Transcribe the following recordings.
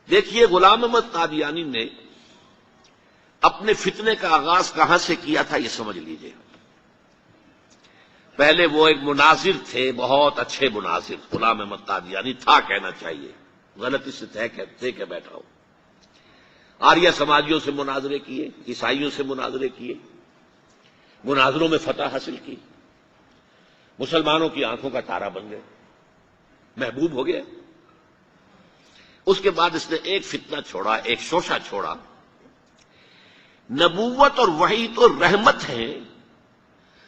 دیکھیے غلام احمد قادیانی نے اپنے فتنے کا آغاز کہاں سے کیا تھا یہ سمجھ لیجئے۔ پہلے وہ ایک مناظر تھے، بہت اچھے مناظر، غلام احمد قادیانی تھا کہنا چاہیے، غلطی سے تھے کہ بیٹھا ہو۔ آریہ سماجیوں سے مناظرے کیے، عیسائیوں سے مناظرے کیے، مناظروں میں فتح حاصل کی، مسلمانوں کی آنکھوں کا تارا بن گئے، محبوب ہو گیا۔ اس کے بعد اس نے ایک فتنہ چھوڑا، ایک شوشہ چھوڑا، نبوت اور وحی تو رحمت ہے،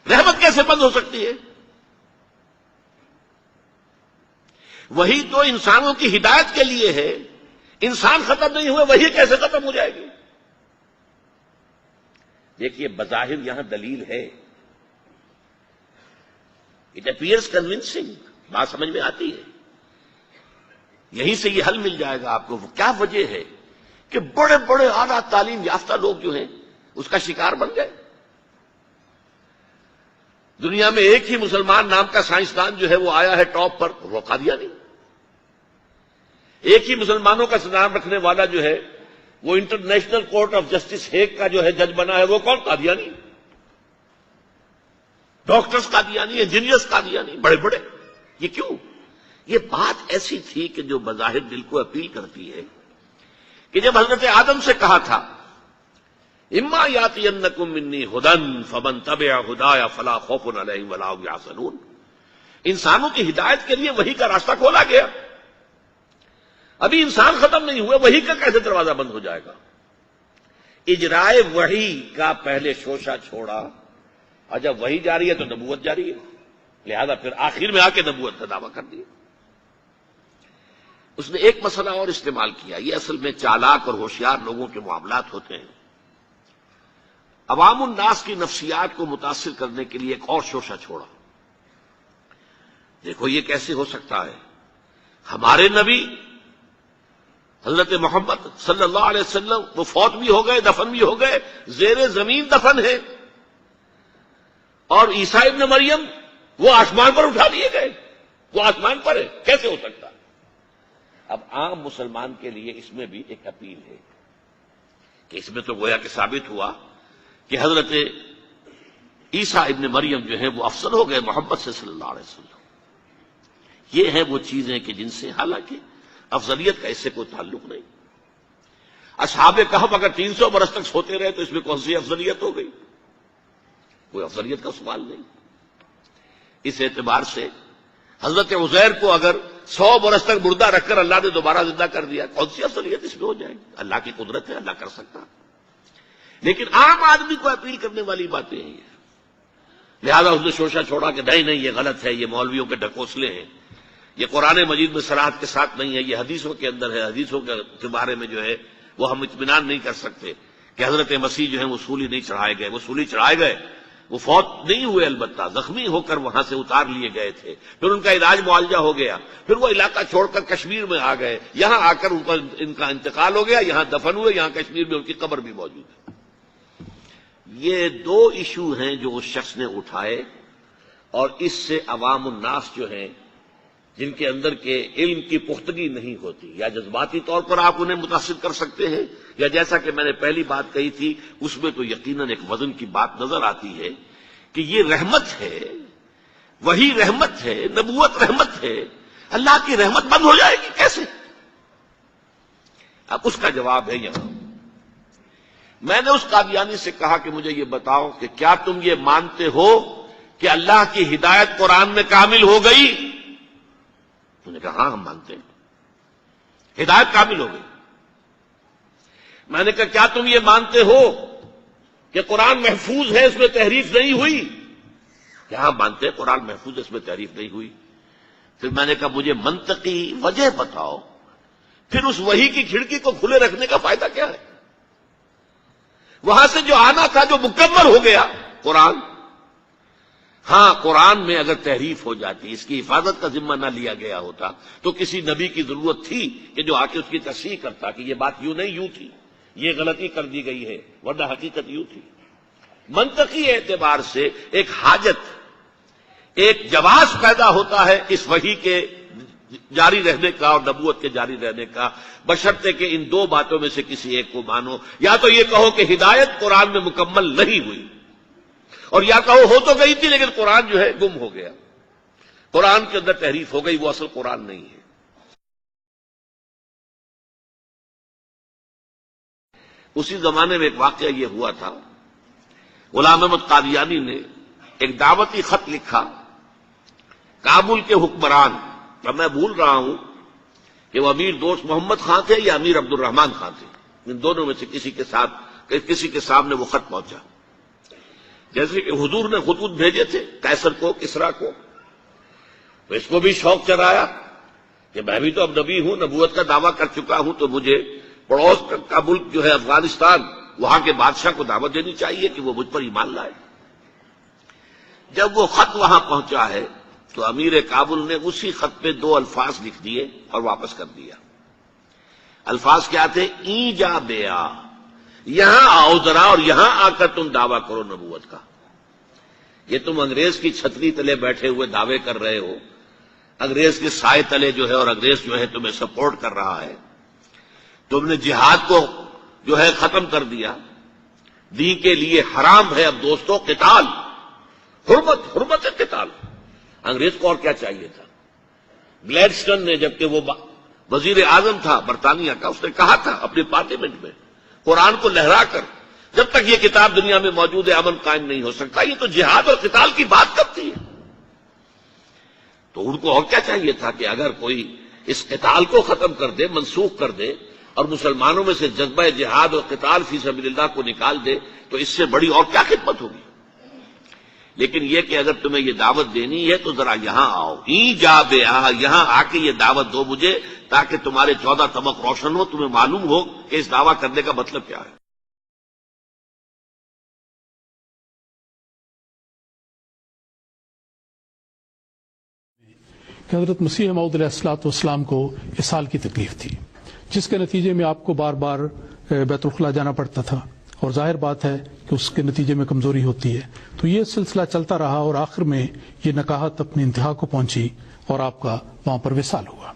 رحمت کیسے بند ہو سکتی ہے؟ وحی تو انسانوں کی ہدایت کے لیے ہے، انسان ختم نہیں ہوئے وحی کیسے ختم ہو جائے گی؟ دیکھیے بظاہر یہاں دلیل ہے، اٹ اپیئرس کنونسنگ، بات سمجھ میں آتی ہے، یہیں سے یہ حل مل جائے گا آپ کو۔ کیا وجہ ہے کہ بڑے بڑے اعلیٰ تعلیم یافتہ لوگ جو ہیں اس کا شکار بن گئے؟ دنیا میں ایک ہی مسلمان نام کا سائنسدان جو ہے وہ آیا ہے ٹاپ پر، وہ قادیانی۔ ایک ہی مسلمانوں کا نام رکھنے والا جو ہے وہ international court of justice Hague کا جو ہے جج بنا ہے، وہ کون؟ قادیانی۔ ڈاکٹرز قادیانی، انجینئرز قادیانی، بڑے بڑے۔ یہ کیوں؟ یہ بات ایسی تھی کہ جو بظاہر دل کو اپیل کرتی ہے کہ جب حضرت آدم سے کہا تھا اما یاتینکم منی ھدی فمن تبع ھدای فلا خوف علیہم ولا هم یحزنون، انسانوں کی ہدایت کے لیے وحی کا راستہ کھولا گیا۔ ابھی انسان ختم نہیں ہوئے، وحی کا کیسے دروازہ بند ہو جائے گا؟ اجرائے وحی کا پہلے شوشہ چھوڑا، اور جب وحی جاری ہے تو نبوت جاری ہے، لہذا پھر آخر میں آ کے نبوت کا دعویٰ کر دیا۔ اس نے ایک مسئلہ اور استعمال کیا، یہ اصل میں چالاک اور ہوشیار لوگوں کے معاملات ہوتے ہیں۔ عوام الناس کی نفسیات کو متاثر کرنے کے لیے ایک اور شوشہ چھوڑا۔ دیکھو یہ کیسے ہو سکتا ہے، ہمارے نبی حضرت محمد صلی اللہ علیہ وسلم وہ فوت بھی ہو گئے، دفن بھی ہو گئے، زیر زمین دفن ہے، اور عیسیٰ ابن مریم وہ آسمان پر اٹھا لیے گئے، وہ آسمان پر ہے، کیسے ہو سکتا ہے؟ اب عام مسلمان کے لیے اس میں بھی ایک اپیل ہے کہ اس میں تو گویا کہ ثابت ہوا کہ حضرت عیسیٰ ابن مریم جو ہے وہ افضل ہو گئے محمد سے صلی اللہ علیہ وسلم۔ یہ ہیں وہ چیزیں کہ جن سے حالانکہ افضلیت کا اس سے کوئی تعلق نہیں۔ اصحاب کہف اگر 300 برس تک سوتے رہے تو اس میں کون سی افضلیت ہو گئی؟ کوئی افضلیت کا سوال نہیں۔ اس اعتبار سے حضرت عزیر کو اگر 100 برس تک مردہ رکھ کر اللہ نے دوبارہ زندہ کر دیا، کون سی افضلیت اس میں ہو جائے گی؟ اللہ کی قدرت ہے، اللہ کر سکتا۔ لیکن عام آدمی کو اپیل کرنے والی باتیں ہیں، لہذا اس نے شوشہ چھوڑا کہ نہیں یہ غلط ہے، یہ مولویوں کے ڈھکوسلے ہیں، یہ قرآن مجید میں صراحت کے ساتھ نہیں ہے، یہ حدیثوں کے اندر ہے، حدیثوں کے بارے میں جو ہے وہ ہم اطمینان نہیں کر سکتے کہ حضرت مسیح جو ہیں وہ سولی نہیں چڑھائے گئے، وہ سولی چڑھائے گئے، وہ فوت نہیں ہوئے، البتہ زخمی ہو کر وہاں سے اتار لیے گئے تھے، پھر ان کا علاج معالجہ ہو گیا، پھر وہ علاقہ چھوڑ کر کشمیر میں آ گئے، یہاں آ کر ان کا انتقال ہو گیا، یہاں دفن ہوئے، یہاں کشمیر میں ان کی قبر بھی موجود ہے۔ یہ دو ایشو ہیں جو اس شخص نے اٹھائے، اور اس سے عوام الناس جو ہیں جن کے اندر کے علم کی پختگی نہیں ہوتی، یا جذباتی طور پر آپ انہیں متاثر کر سکتے ہیں، یا جیسا کہ میں نے پہلی بات کہی تھی اس میں تو یقیناً ایک وزن کی بات نظر آتی ہے کہ یہ رحمت ہے، وہی رحمت ہے، نبوت رحمت ہے، اللہ کی رحمت بند ہو جائے گی کیسے؟ اب اس کا جواب ہے یہاں۔ میں نے اس قادیانی سے کہا کہ مجھے یہ بتاؤ کہ کیا تم یہ مانتے ہو کہ اللہ کی ہدایت قرآن میں کامل ہو گئی؟ انہوں نے کہا ہاں ہم مانتے ہیں، ہدایت کامل ہو گئی۔ میں نے کہا کیا تم یہ مانتے ہو کہ قرآن محفوظ ہے، اس میں تحریف نہیں ہوئی؟ کہ ہاں مانتے ہیں قرآن محفوظ ہے، اس میں تحریف نہیں ہوئی۔ پھر میں نے کہا مجھے منطقی وجہ بتاؤ، پھر اس وحی کی کھڑکی کو کھلے رکھنے کا فائدہ کیا ہے؟ وہاں سے جو آنا تھا جو مکمل ہو گیا قرآن۔ ہاں قرآن میں اگر تحریف ہو جاتی، اس کی حفاظت کا ذمہ نہ لیا گیا ہوتا تو کسی نبی کی ضرورت تھی کہ جو آ کے اس کی تصحیح کرتا کہ یہ بات یوں نہیں یوں تھی، یہ غلطی کر دی گئی ہے، ورنہ حقیقت یوں تھی۔ منطقی اعتبار سے ایک حاجت، ایک جواز پیدا ہوتا ہے اس وحی کے جاری رہنے کا اور نبوت کے جاری رہنے کا، بشرطے کہ ان دو باتوں میں سے کسی ایک کو مانو. یا تو یہ کہو کہ ہدایت قرآن میں مکمل نہیں ہوئی، اور یا کہو ہو تو گئی تھی لیکن قرآن جو ہے گم ہو گیا، قرآن کے اندر تحریف ہو گئی، وہ اصل قرآن نہیں ہے. اسی زمانے میں ایک واقعہ یہ ہوا تھا، غلام احمد قادیانی نے ایک دعوتی خط لکھا کابل کے حکمران، اب میں بھول رہا ہوں کہ وہ امیر دوست محمد خان تھے یا امیر عبد الرحمان خان تھے، ان دونوں میں سے کسی کے سامنے وہ خط پہنچا. جیسے کہ حضور نے خطوط بھیجے تھے قیصر کو، کسریٰ کو، تو اس کو بھی شوق چرایا کہ میں بھی تو اب نبی ہوں، نبوت کا دعویٰ کر چکا ہوں، تو مجھے پڑوس کا ملک جو ہے افغانستان، وہاں کے بادشاہ کو دعوت دینی چاہیے کہ وہ مجھ پر ایمان لائے. جب وہ خط وہاں پہنچا ہے تو امیر کابل نے اسی خط پہ 2 الفاظ لکھ دیے اور واپس کر دیا. الفاظ کیا تھے؟ ای جا بیا، یہاں آؤ ذرا اور یہاں آ کر تم دعویٰ کرو نبوت کا. یہ تم انگریز کی چھتری تلے بیٹھے ہوئے دعوے کر رہے ہو، انگریز کے سائے تلے جو ہے، اور انگریز جو ہے تمہیں سپورٹ کر رہا ہے. تم نے جہاد کو جو ہے ختم کر دیا، دین کے لیے حرام ہے اب دوستوں قتال، حرمت قتال. انگریز کو اور کیا چاہیے تھا؟ گلیڈسٹن نے، جبکہ وہ وزیر اعظم تھا برطانیہ کا، اس نے کہا تھا اپنے پارلیمنٹ میں، قرآن کو لہرا کر، جب تک یہ کتاب دنیا میں موجود ہے امن قائم نہیں ہو سکتا. یہ تو جہاد اور قتال کی بات کرتی ہے. تو ان کو اور کیا چاہیے تھا کہ اگر کوئی اس قتال کو ختم کر دے، منسوخ کر دے، اور مسلمانوں میں سے جذبہ جہاد اور قتال فی سبیل اللہ کو نکال دے، تو اس سے بڑی اور کیا خدمت ہوگی. لیکن یہ کہ اگر تمہیں یہ دعوت دینی ہے تو ذرا یہاں آؤ، ای جا بے آ، یہاں آ کے یہ دعوت دو مجھے، تاکہ تمہارے 14 طبق روشن ہو، تمہیں معلوم ہو کہ اس دعویٰ کرنے کا مطلب کیا ہے. کہ حضرت مسیح موعود علیہ الصلوۃ والسلام کو اسہال کی تکلیف تھی، جس کے نتیجے میں آپ کو بار بار بیت الخلاء جانا پڑتا تھا، اور ظاہر بات ہے کہ اس کے نتیجے میں کمزوری ہوتی ہے. تو یہ سلسلہ چلتا رہا اور آخر میں یہ نکاحت اپنی انتہا کو پہنچی اور آپ کا وہاں پر وصال ہوا.